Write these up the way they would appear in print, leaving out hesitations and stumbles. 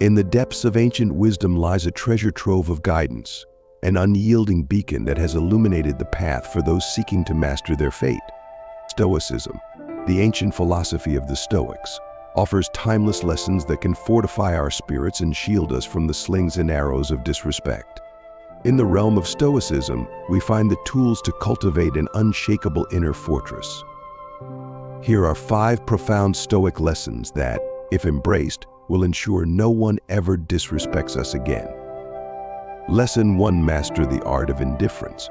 In the depths of ancient wisdom lies a treasure trove of guidance, an unyielding beacon that has illuminated the path for those seeking to master their fate. Stoicism, the ancient philosophy of the Stoics, offers timeless lessons that can fortify our spirits and shield us from the slings and arrows of disrespect. In the realm of Stoicism, we find the tools to cultivate an unshakable inner fortress. Here are 5 profound Stoic lessons that, if embraced, will ensure no one ever disrespects us again. Lesson 1: Master the Art of Indifference.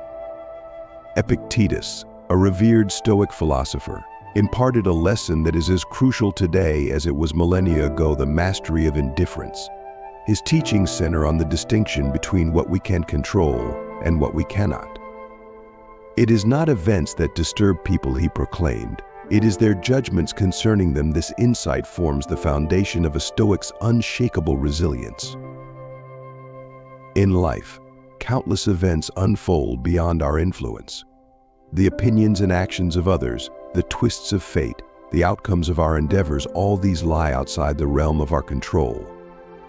Epictetus, a revered Stoic philosopher, imparted a lesson that is as crucial today as it was millennia ago: the mastery of indifference. His teachings center on the distinction between what we can control and what we cannot. It is not events that disturb people, he proclaimed. It is their judgments concerning them. This insight forms the foundation of a Stoic's unshakable resilience. In life, countless events unfold beyond our influence. The opinions and actions of others, the twists of fate, the outcomes of our endeavors, all these lie outside the realm of our control.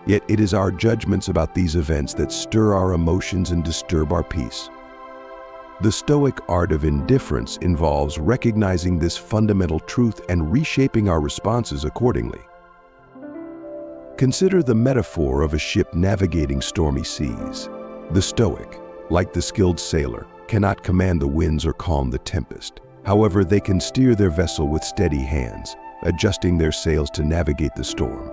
Yet it is our judgments about these events that stir our emotions and disturb our peace. The Stoic art of indifference involves recognizing this fundamental truth and reshaping our responses accordingly. Consider the metaphor of a ship navigating stormy seas. The Stoic, like the skilled sailor, cannot command the winds or calm the tempest. However, they can steer their vessel with steady hands, adjusting their sails to navigate the storm.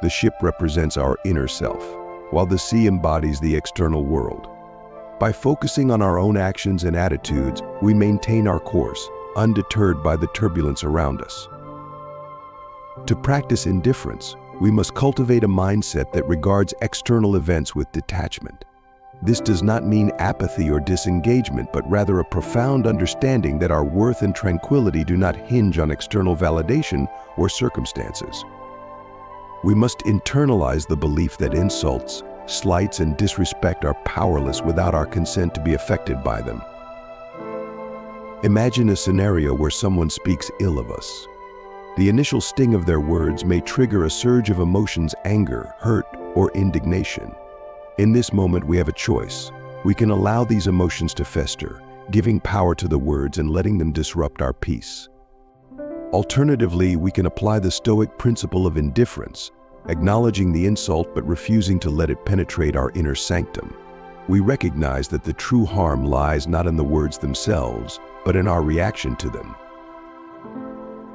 The ship represents our inner self, while the sea embodies the external world. By focusing on our own actions and attitudes, we maintain our course, undeterred by the turbulence around us. To practice indifference, we must cultivate a mindset that regards external events with detachment. This does not mean apathy or disengagement, but rather a profound understanding that our worth and tranquility do not hinge on external validation or circumstances. We must internalize the belief that insults, slights, and disrespect are powerless without our consent to be affected by them. Imagine a scenario where someone speaks ill of us. The initial sting of their words may trigger a surge of emotions: anger, hurt, or indignation. In this moment, we have a choice. We can allow these emotions to fester, giving power to the words and letting them disrupt our peace. Alternatively, we can apply the Stoic principle of indifference, acknowledging the insult but refusing to let it penetrate our inner sanctum. We recognize that the true harm lies not in the words themselves, but in our reaction to them.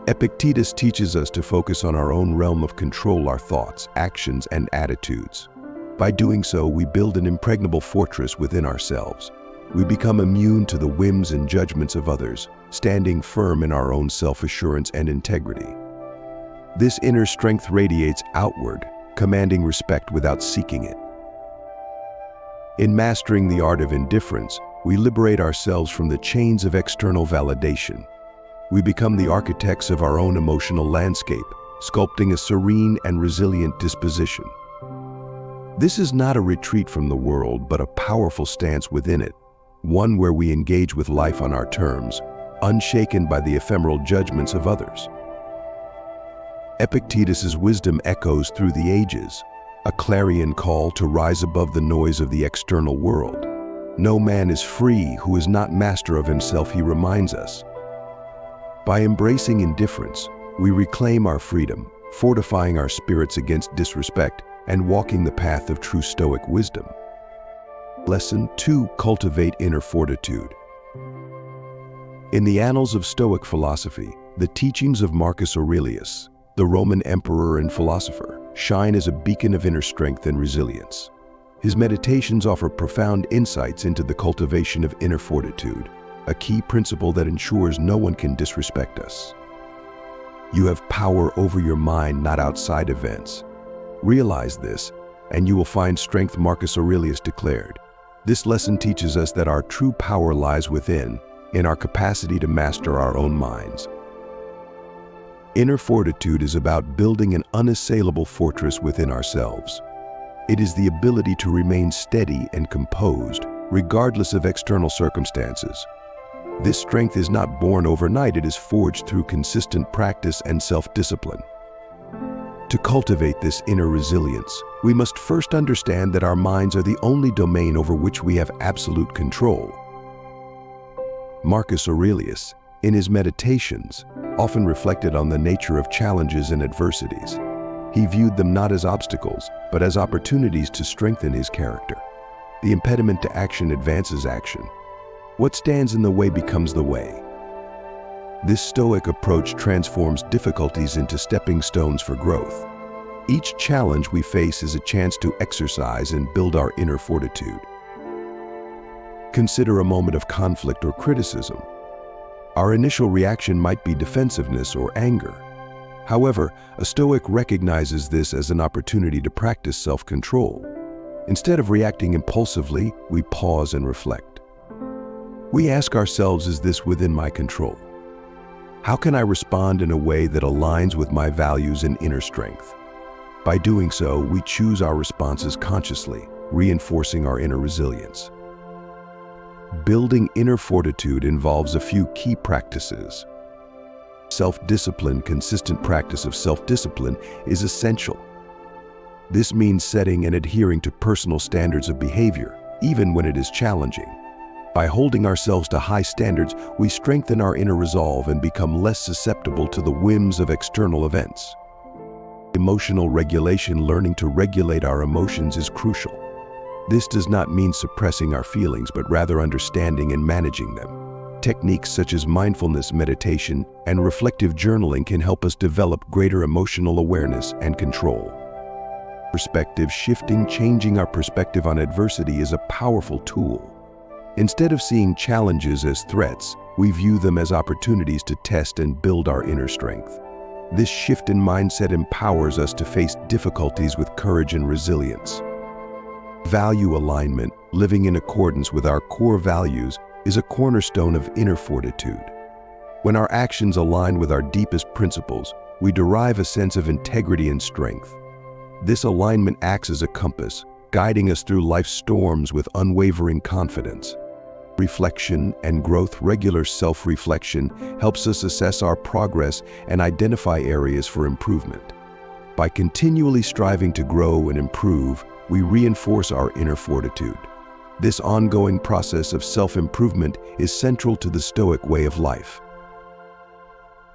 Epictetus teaches us to focus on our own realm of control, our thoughts, actions, and attitudes. By doing so, we build an impregnable fortress within ourselves. We become immune to the whims and judgments of others, standing firm in our own self-assurance and integrity. This inner strength radiates outward, commanding respect without seeking it. In mastering the art of indifference, we liberate ourselves from the chains of external validation. We become the architects of our own emotional landscape, sculpting a serene and resilient disposition. This is not a retreat from the world, but a powerful stance within it, one where we engage with life on our terms, unshaken by the ephemeral judgments of others. Epictetus's wisdom echoes through the ages, a clarion call to rise above the noise of the external world. No man is free who is not master of himself, he reminds us. By embracing indifference, we reclaim our freedom, fortifying our spirits against disrespect and walking the path of true Stoic wisdom. Lesson 2: Cultivate Inner Fortitude. In the annals of Stoic philosophy, the teachings of Marcus Aurelius, the Roman emperor and philosopher, shine as a beacon of inner strength and resilience. His meditations offer profound insights into the cultivation of inner fortitude, a key principle that ensures no one can disrespect us. You have power over your mind, not outside events. Realize this, and you will find strength, Marcus Aurelius declared. This lesson teaches us that our true power lies within, in our capacity to master our own minds. Inner fortitude is about building an unassailable fortress within ourselves. It is the ability to remain steady and composed, regardless of external circumstances. This strength is not born overnight, it is forged through consistent practice and self-discipline. To cultivate this inner resilience, we must first understand that our minds are the only domain over which we have absolute control. Marcus Aurelius, in his Meditations, often reflected on the nature of challenges and adversities. He viewed them not as obstacles, but as opportunities to strengthen his character. The impediment to action advances action. What stands in the way becomes the way. This Stoic approach transforms difficulties into stepping stones for growth. Each challenge we face is a chance to exercise and build our inner fortitude. Consider a moment of conflict or criticism. Our initial reaction might be defensiveness or anger. However, a Stoic recognizes this as an opportunity to practice self-control. Instead of reacting impulsively, we pause and reflect. We ask ourselves, is this within my control? How can I respond in a way that aligns with my values and inner strength? By doing so, we choose our responses consciously, reinforcing our inner resilience. Building inner fortitude involves a few key practices. Self-discipline, consistent practice of self-discipline, is essential. This means setting and adhering to personal standards of behavior, even when it is challenging. By holding ourselves to high standards, we strengthen our inner resolve and become less susceptible to the whims of external events. Emotional regulation, learning to regulate our emotions, is crucial. This does not mean suppressing our feelings, but rather understanding and managing them. Techniques such as mindfulness, meditation, and reflective journaling can help us develop greater emotional awareness and control. Perspective shifting, changing our perspective on adversity, is a powerful tool. Instead of seeing challenges as threats, we view them as opportunities to test and build our inner strength. This shift in mindset empowers us to face difficulties with courage and resilience. Value alignment, living in accordance with our core values, is a cornerstone of inner fortitude. When our actions align with our deepest principles, we derive a sense of integrity and strength. This alignment acts as a compass, guiding us through life's storms with unwavering confidence. Reflection and growth. Regular self-reflection helps us assess our progress and identify areas for improvement. By continually striving to grow and improve, we reinforce our inner fortitude. This ongoing process of self-improvement is central to the Stoic way of life.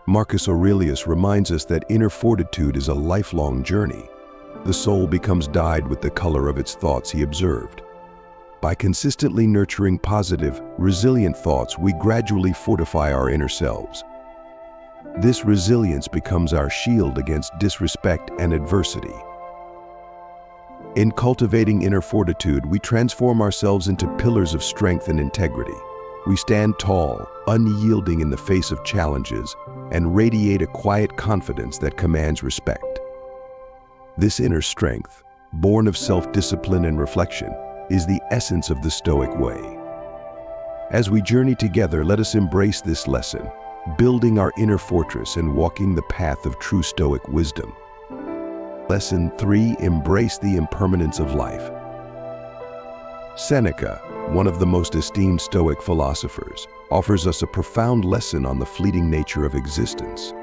Marcus Aurelius reminds us that inner fortitude is a lifelong journey. The soul becomes dyed with the color of its thoughts, he observed. By consistently nurturing positive, resilient thoughts, we gradually fortify our inner selves. This resilience becomes our shield against disrespect and adversity. In cultivating inner fortitude, we transform ourselves into pillars of strength and integrity. We stand tall, unyielding in the face of challenges, and radiate a quiet confidence that commands respect. This inner strength, born of self-discipline and reflection, is the essence of the Stoic way. As we journey together, let us embrace this lesson, building our inner fortress and walking the path of true Stoic wisdom. Lesson 3: Embrace the impermanence of life. Seneca, one of the most esteemed Stoic philosophers, offers us a profound lesson on the fleeting nature of existence.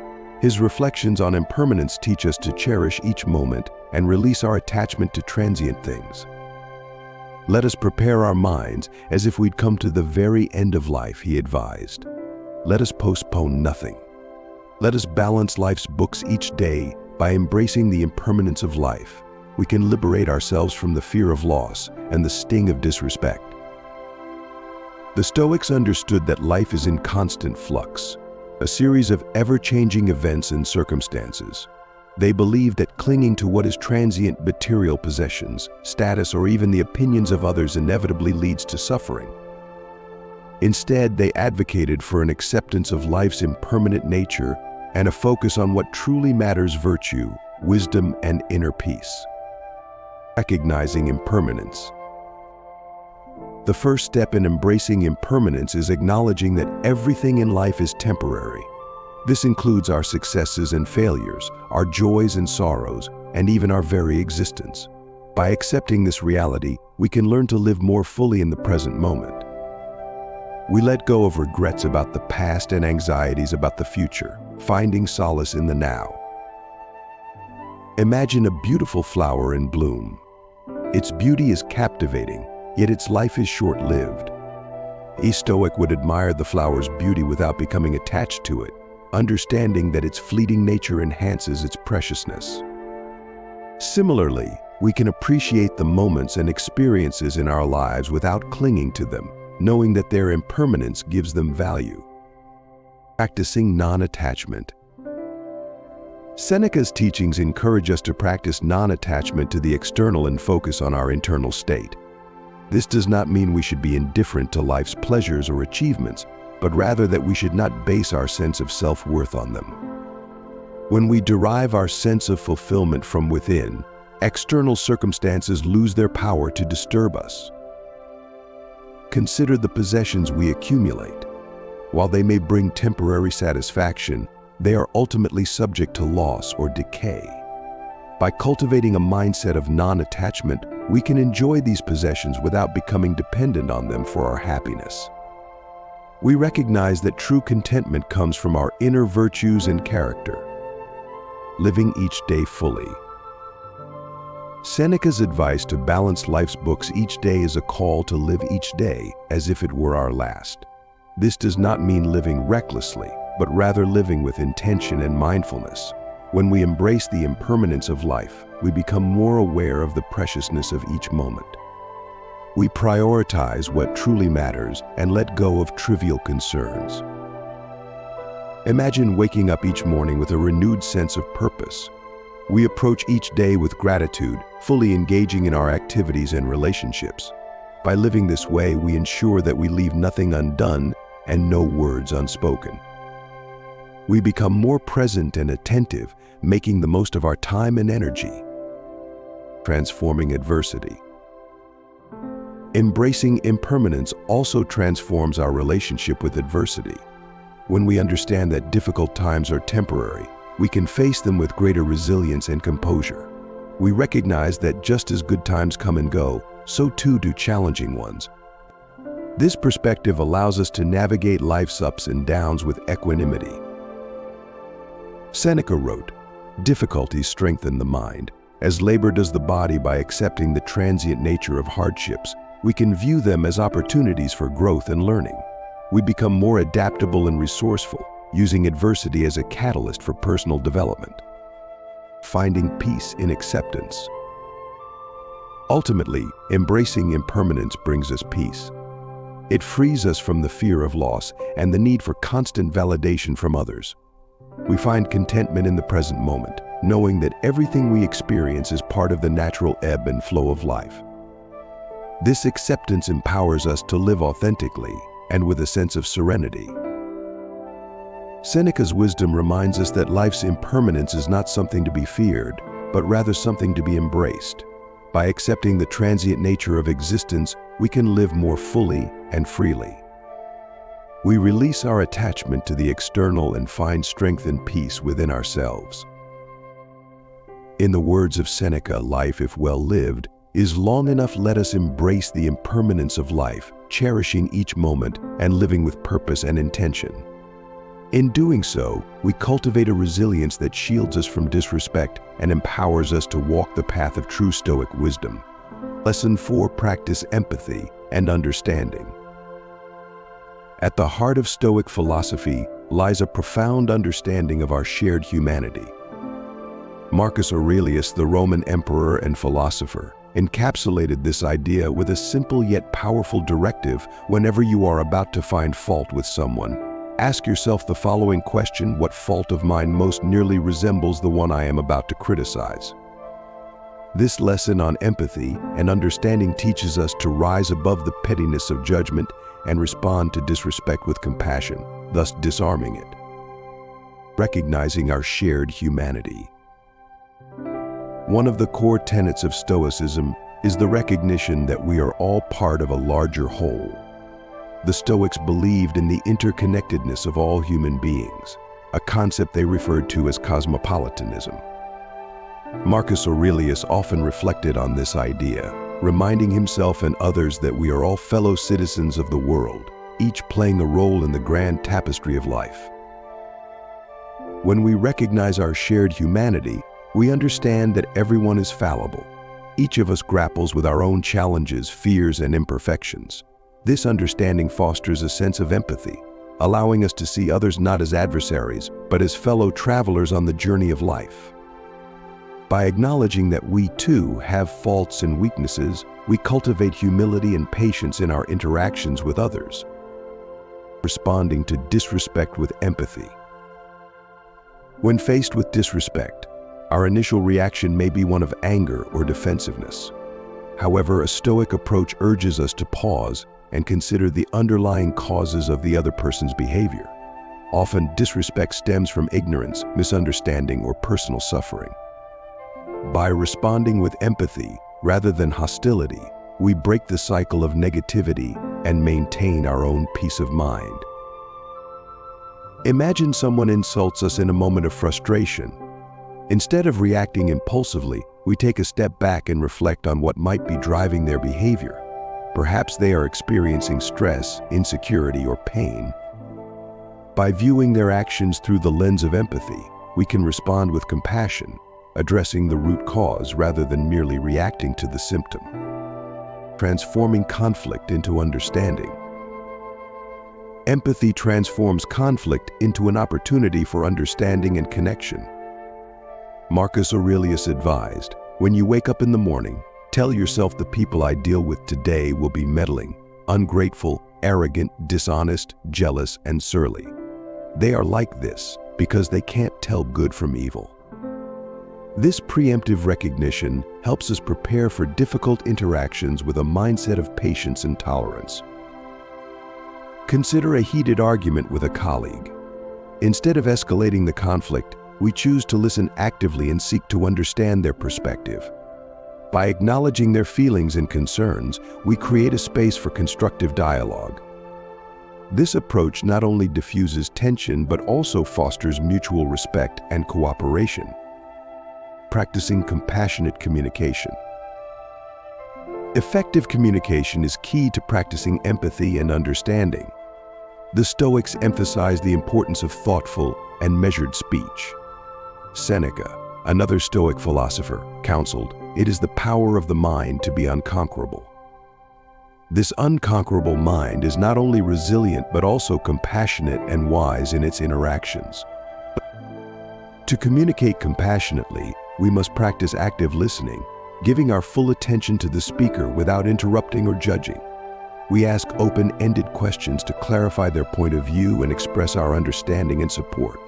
His reflections on impermanence teach us to cherish each moment and release our attachment to transient things. Let us prepare our minds as if we'd come to the very end of life, he advised. Let us postpone nothing. Let us balance life's books each day by embracing the impermanence of life. We can liberate ourselves from the fear of loss and the sting of disrespect. The Stoics understood that life is in constant flux, a series of ever-changing events and circumstances. They believed that clinging to what is transient, material possessions, status, or even the opinions of others inevitably leads to suffering. Instead, they advocated for an acceptance of life's impermanent nature and a focus on what truly matters: virtue, wisdom, and inner peace. Recognizing impermanence. The first step in embracing impermanence is acknowledging that everything in life is temporary. This includes our successes and failures, our joys and sorrows, and even our very existence. By accepting this reality, we can learn to live more fully in the present moment. We let go of regrets about the past and anxieties about the future, finding solace in the now. Imagine a beautiful flower in bloom. Its beauty is captivating, yet its life is short-lived. A Stoic would admire the flower's beauty without becoming attached to it, understanding that its fleeting nature enhances its preciousness. Similarly, we can appreciate the moments and experiences in our lives without clinging to them, knowing that their impermanence gives them value. Practicing non-attachment. Seneca's teachings encourage us to practice non-attachment to the external and focus on our internal state. This does not mean we should be indifferent to life's pleasures or achievements, but rather that we should not base our sense of self-worth on them. When we derive our sense of fulfillment from within, external circumstances lose their power to disturb us. Consider the possessions we accumulate. While they may bring temporary satisfaction, they are ultimately subject to loss or decay. By cultivating a mindset of non-attachment, we can enjoy these possessions without becoming dependent on them for our happiness. We recognize that true contentment comes from our inner virtues and character. Living each day fully. Seneca's advice to balance life's books each day is a call to live each day as if it were our last. This does not mean living recklessly, but rather living with intention and mindfulness. When we embrace the impermanence of life, we become more aware of the preciousness of each moment. We prioritize what truly matters and let go of trivial concerns. Imagine waking up each morning with a renewed sense of purpose. We approach each day with gratitude, fully engaging in our activities and relationships. By living this way, we ensure that we leave nothing undone and no words unspoken. We become more present and attentive, making the most of our time and energy. Transforming adversity. Embracing impermanence also transforms our relationship with adversity. When we understand that difficult times are temporary, we can face them with greater resilience and composure. We recognize that just as good times come and go, so too do challenging ones. This perspective allows us to navigate life's ups and downs with equanimity. Seneca wrote, "Difficulties strengthen the mind. As labor does the body by accepting the transient nature of hardships, we can view them as opportunities for growth and learning. We become more adaptable and resourceful, using adversity as a catalyst for personal development." Finding peace in acceptance. Ultimately, embracing impermanence brings us peace. It frees us from the fear of loss and the need for constant validation from others. We find contentment in the present moment, knowing that everything we experience is part of the natural ebb and flow of life. This acceptance empowers us to live authentically and with a sense of serenity. Seneca's wisdom reminds us that life's impermanence is not something to be feared, but rather something to be embraced. By accepting the transient nature of existence, we can live more fully and freely. We release our attachment to the external and find strength and peace within ourselves. In the words of Seneca, life, if well lived, is long enough. Let us embrace the impermanence of life, cherishing each moment and living with purpose and intention. In doing so, we cultivate a resilience that shields us from disrespect and empowers us to walk the path of true Stoic wisdom. Lesson 4. Practice empathy and understanding. At the heart of Stoic philosophy lies a profound understanding of our shared humanity. Marcus Aurelius, the Roman emperor and philosopher, encapsulated this idea with a simple yet powerful directive. Whenever you are about to find fault with someone, ask yourself the following question: what fault of mine most nearly resembles the one I am about to criticize? This lesson on empathy and understanding teaches us to rise above the pettiness of judgment and respond to disrespect with compassion, thus disarming it. Recognizing our shared humanity. One of the core tenets of Stoicism is the recognition that we are all part of a larger whole. The Stoics believed in the interconnectedness of all human beings, a concept they referred to as cosmopolitanism. Marcus Aurelius often reflected on this idea, reminding himself and others that we are all fellow citizens of the world, each playing a role in the grand tapestry of life. When we recognize our shared humanity, We understand that everyone is fallible. Each of us grapples with our own challenges, fears, and imperfections. This understanding fosters a sense of empathy, allowing us to see others not as adversaries, but as fellow travelers on the journey of life. By acknowledging that we too have faults and weaknesses, we cultivate humility and patience in our interactions with others, responding to disrespect with empathy. When faced with disrespect, our initial reaction may be one of anger or defensiveness. However, a Stoic approach urges us to pause and consider the underlying causes of the other person's behavior. Often, disrespect stems from ignorance, misunderstanding, or personal suffering. By responding with empathy rather than hostility, we break the cycle of negativity and maintain our own peace of mind. Imagine someone insults us in a moment of frustration. Instead of reacting impulsively, we take a step back and reflect on what might be driving their behavior. Perhaps they are experiencing stress, insecurity, or pain. By viewing their actions through the lens of empathy, we can respond with compassion, addressing the root cause rather than merely reacting to the symptom, transforming conflict into understanding. Empathy transforms conflict into an opportunity for understanding and connection. Marcus Aurelius advised, "When you wake up in the morning, tell yourself the people I deal with today will be meddling, ungrateful, arrogant, dishonest, jealous, and surly. They are like this because they can't tell good from evil." This preemptive recognition helps us prepare for difficult interactions with a mindset of patience and tolerance. Consider a heated argument with a colleague. Instead of escalating the conflict, we choose to listen actively and seek to understand their perspective. By acknowledging their feelings and concerns, we create a space for constructive dialogue. This approach not only diffuses tension but also fosters mutual respect and cooperation. Practicing compassionate communication. Effective communication is key to practicing empathy and understanding. The Stoics emphasize the importance of thoughtful and measured speech. Seneca, another Stoic philosopher, counseled, "It is the power of the mind to be unconquerable." This unconquerable mind is not only resilient but also compassionate and wise in its interactions. To communicate compassionately, we must practice active listening, giving our full attention to the speaker without interrupting or judging. We ask open-ended questions to clarify their point of view and express our understanding and support.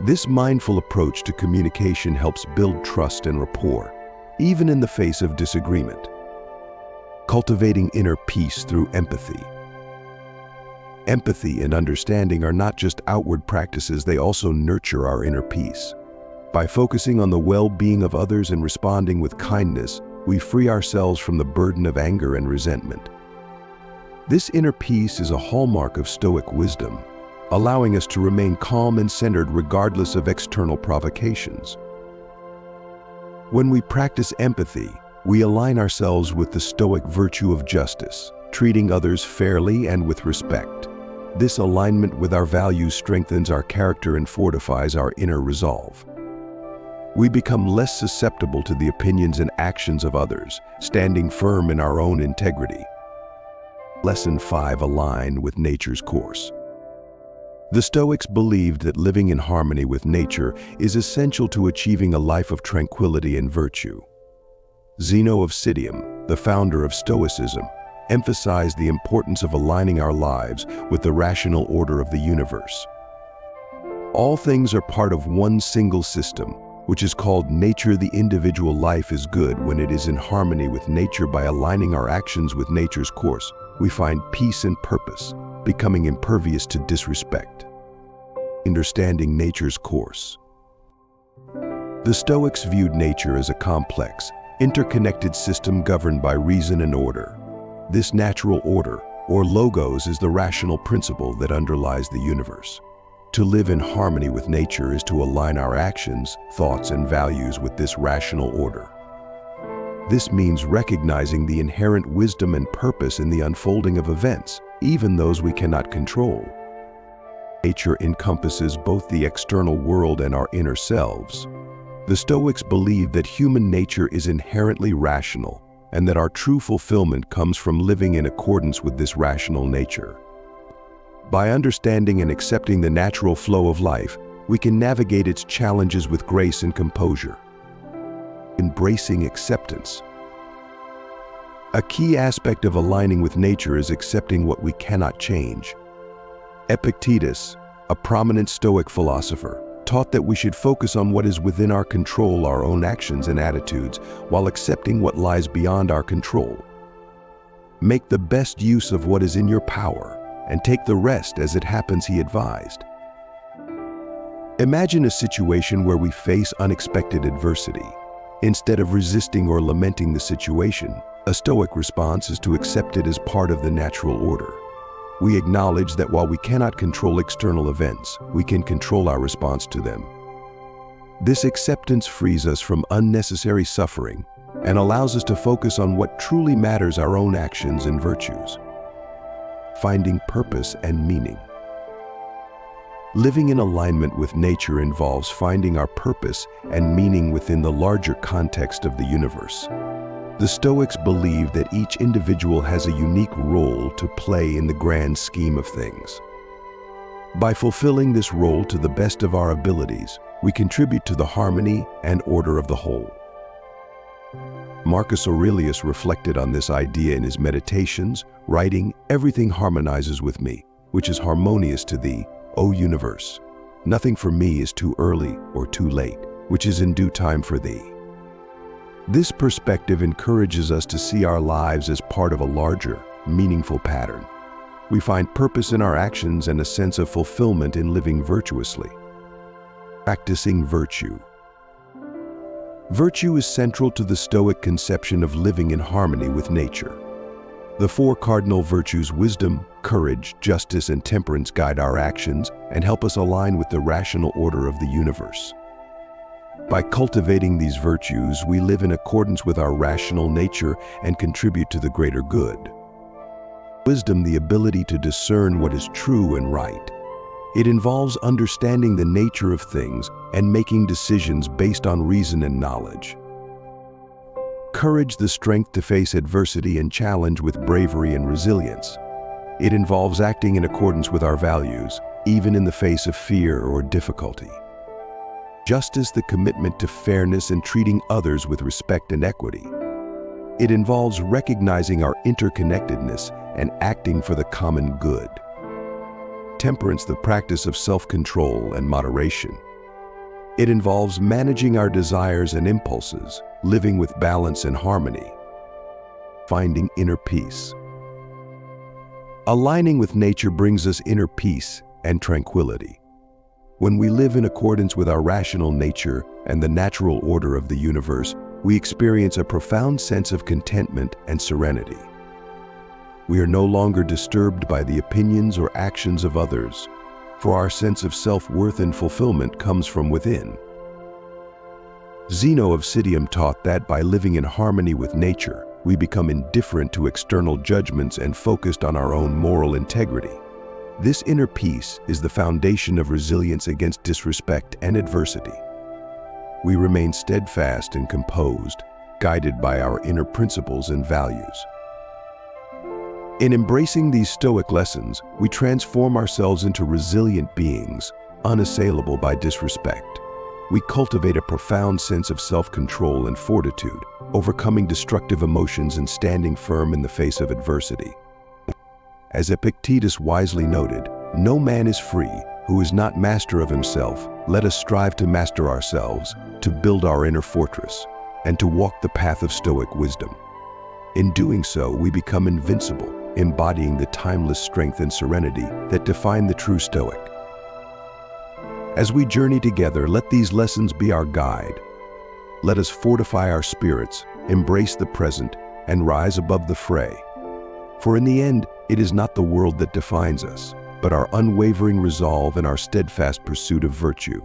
This mindful approach to communication helps build trust and rapport, even in the face of disagreement. Cultivating inner peace through empathy. Empathy and understanding are not just outward practices, they also nurture our inner peace. By focusing on the well-being of others and responding with kindness, we free ourselves from the burden of anger and resentment. This inner peace is a hallmark of Stoic wisdom, allowing us to remain calm and centered regardless of external provocations. When we practice empathy, we align ourselves with the Stoic virtue of justice, treating others fairly and with respect. This alignment with our values strengthens our character and fortifies our inner resolve. We become less susceptible to the opinions and actions of others, standing firm in our own integrity. Lesson 5: Align with nature's course. The Stoics believed that living in harmony with nature is essential to achieving a life of tranquility and virtue. Zeno of Citium, the founder of Stoicism, emphasized the importance of aligning our lives with the rational order of the universe. All things are part of one single system, which is called nature. The individual life is good when it is in harmony with nature. By aligning our actions with nature's course, we find peace and purpose, becoming impervious to disrespect. Understanding nature's course. The Stoics viewed nature as a complex, interconnected system governed by reason and order. This natural order, or logos, is the rational principle that underlies the universe. To live in harmony with nature is to align our actions, thoughts, and values with this rational order. This means recognizing the inherent wisdom and purpose in the unfolding of events, even those we cannot control. Nature encompasses both the external world and our inner selves. The Stoics believe that human nature is inherently rational and that our true fulfillment comes from living in accordance with this rational nature. By understanding and accepting the natural flow of life, we can navigate its challenges with grace and composure. Embracing acceptance. A key aspect of aligning with nature is accepting what we cannot change. Epictetus, a prominent Stoic philosopher, taught that we should focus on what is within our control, our own actions and attitudes, while accepting what lies beyond our control. Make the best use of what is in your power and take the rest as it happens, he advised. Imagine a situation where we face unexpected adversity. Instead of resisting or lamenting the situation, a Stoic response is to accept it as part of the natural order. We acknowledge that while we cannot control external events, we can control our response to them. This acceptance frees us from unnecessary suffering and allows us to focus on what truly matters, our own actions and virtues. Finding purpose and meaning. Living in alignment with nature involves finding our purpose and meaning within the larger context of the universe. The Stoics believe that each individual has a unique role to play in the grand scheme of things. By fulfilling this role to the best of our abilities, we contribute to the harmony and order of the whole. Marcus Aurelius reflected on this idea in his Meditations, writing, "Everything harmonizes with me, which is harmonious to thee, O universe. Nothing for me is too early or too late, which is in due time for thee." This perspective encourages us to see our lives as part of a larger, meaningful pattern. We find purpose in our actions and a sense of fulfillment in living virtuously. Practicing virtue. Virtue is central to the Stoic conception of living in harmony with nature. The four cardinal virtues, wisdom, courage, justice, and temperance, guide our actions and help us align with the rational order of the universe. By cultivating these virtues, we live in accordance with our rational nature and contribute to the greater good. Wisdom, the ability to discern what is true and right. It involves understanding the nature of things and making decisions based on reason and knowledge. Courage, the strength to face adversity and challenge with bravery and resilience. It involves acting in accordance with our values, even in the face of fear or difficulty. Justice, the commitment to fairness and treating others with respect and equity. It involves recognizing our interconnectedness and acting for the common good. Temperance, the practice of self-control and moderation. It involves managing our desires and impulses, living with balance and harmony. Finding inner peace. Aligning with nature brings us inner peace and tranquility. When we live in accordance with our rational nature and the natural order of the universe, we experience a profound sense of contentment and serenity. We are no longer disturbed by the opinions or actions of others, for our sense of self-worth and fulfillment comes from within. Zeno of Citium taught that by living in harmony with nature, we become indifferent to external judgments and focused on our own moral integrity. This inner peace is the foundation of resilience against disrespect and adversity. We remain steadfast and composed, guided by our inner principles and values. In embracing these Stoic lessons, we transform ourselves into resilient beings, unassailable by disrespect. We cultivate a profound sense of self-control and fortitude, overcoming destructive emotions and standing firm in the face of adversity. As Epictetus wisely noted, "No man is free who is not master of himself. Let us strive to master ourselves, to build our inner fortress, and to walk the path of Stoic wisdom." In doing so, we become invincible, embodying the timeless strength and serenity that define the true Stoic. As we journey together, let these lessons be our guide. Let us fortify our spirits, embrace the present, and rise above the fray. For in the end, it is not the world that defines us, but our unwavering resolve and our steadfast pursuit of virtue.